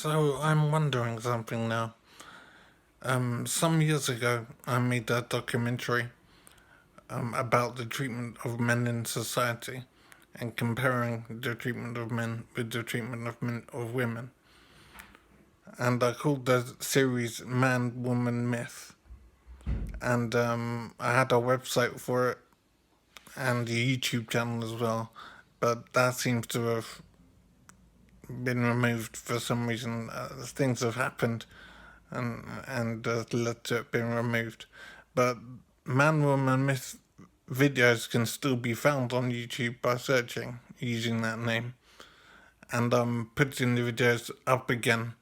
So I'm wondering something now. Some years ago, I made a documentary about the treatment of men in society and comparing the treatment of men with the treatment of women. And I called the series ManWomanMyth. And I had a website for it and a YouTube channel as well. But that seems to have been removed for some reason. Things have happened and led to it being removed. But Man, Woman, Myth videos can still be found on YouTube by searching using that name. And I'm putting the videos up again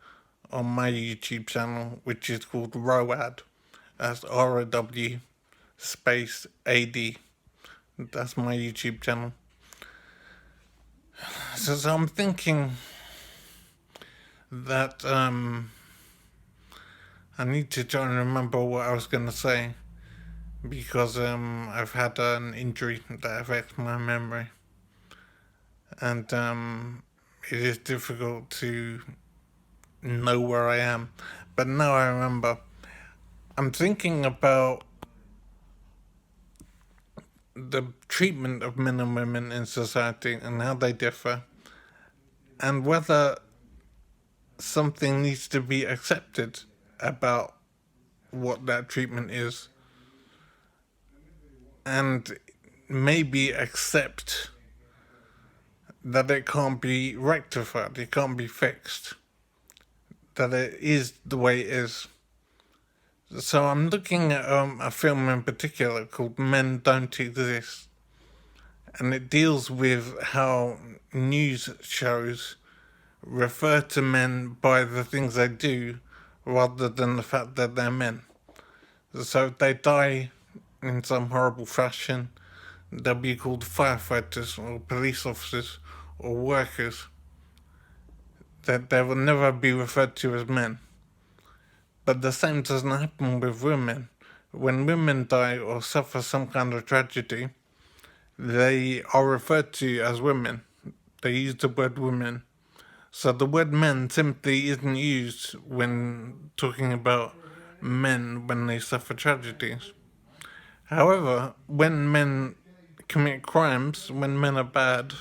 on my YouTube channel, which is called ROAD. That's ROW space AD. That's my YouTube channel. So I'm thinking that I need to try and remember what I was going to say because I've had an injury that affects my memory, and it is difficult to know where I am. But now I remember. I'm thinking about the treatment of men and women in society and how they differ, and whether something needs to be accepted about what that treatment is, and maybe accept that it can't be rectified, it can't be fixed, that it is the way it is. So I'm looking at a film in particular called Men Don't Exist, and it deals with how news shows refer to men by the things they do rather than the fact that they're men. So if they die in some horrible fashion, they'll be called firefighters or police officers or workers. That they will never be referred to as men. But the same doesn't happen with women. When women die or suffer some kind of tragedy, they are referred to as women. They use the word women. So the word men simply isn't used when talking about men when they suffer tragedies. However, when men commit crimes, when men are bad,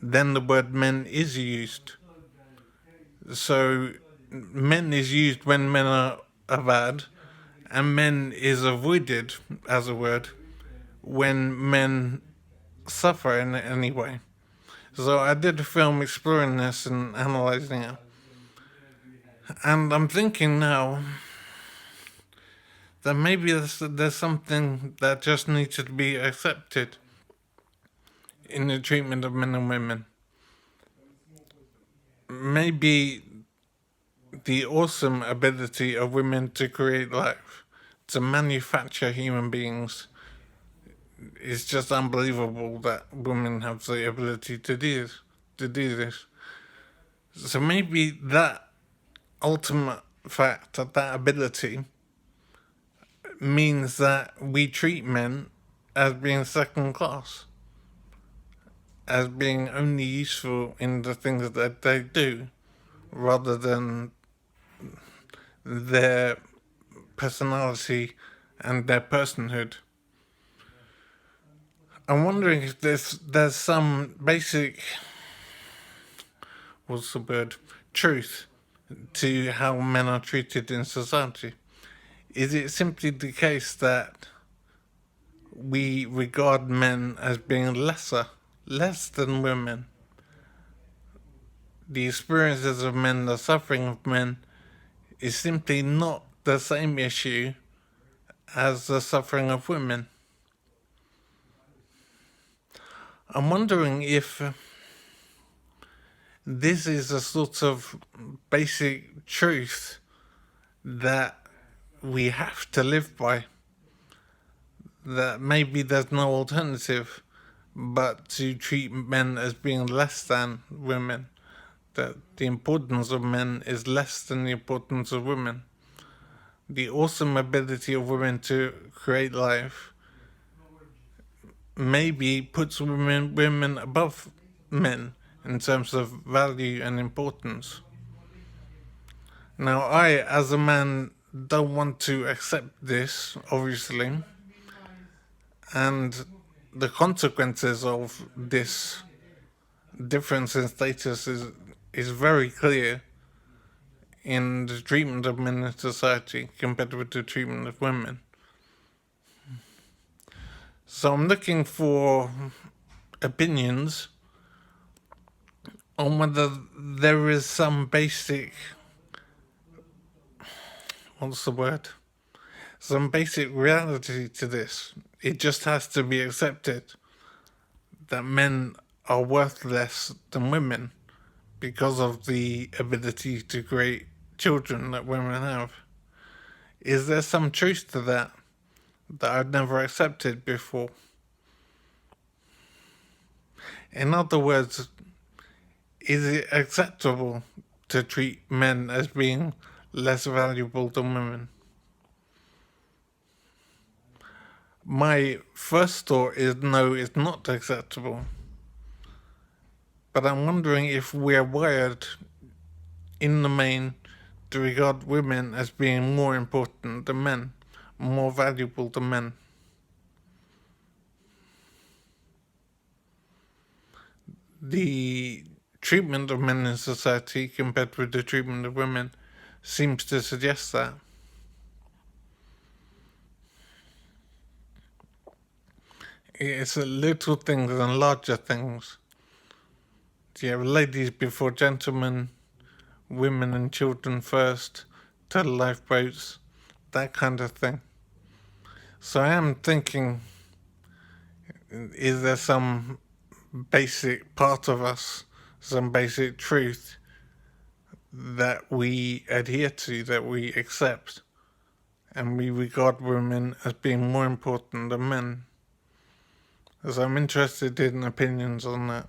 then the word men is used. So men is used when men are bad, and men is avoided as a word when men suffer in any way. So I did a film exploring this and analysing it. And I'm thinking now that maybe there's something that just needs to be accepted in the treatment of men and women. Maybe the awesome ability of women to create life, to manufacture human beings, is just unbelievable that women have the ability to do this. So maybe that ultimate fact, that ability, means that we treat men as being second class, as being only useful in the things that they do, rather than their personality and their personhood. I'm wondering if there's some basic, truth to how men are treated in society. Is it simply the case that we regard men as being less than women? The experiences of men, the suffering of men, is simply not the same issue as the suffering of women. I'm wondering if this is a sort of basic truth that we have to live by, that maybe there's no alternative but to treat men as being less than women, that the importance of men is less than the importance of women. The awesome ability of women to create life maybe puts women above men in terms of value and importance. Now, I, as a man, don't want to accept this, obviously, and the consequences of this difference in status is very clear in the treatment of men in society compared with the treatment of women. So I'm looking for opinions on whether there is some basic, what's the word? Some basic reality to this. It just has to be accepted that men are worth less than women because of the ability to create children that women have. Is there some truth to that I've never accepted before? In other words, is it acceptable to treat men as being less valuable than women? My first thought is no, it's not acceptable. But I'm wondering if we're wired in the main to regard women as being more important than men, more valuable than men. The treatment of men in society compared with the treatment of women seems to suggest that. It's little things and larger things. You have ladies before gentlemen, women and children first, to the lifeboats, that kind of thing. So I am thinking, is there some basic part of us, some basic truth that we adhere to, that we accept, and we regard women as being more important than men? So I'm interested in opinions on that.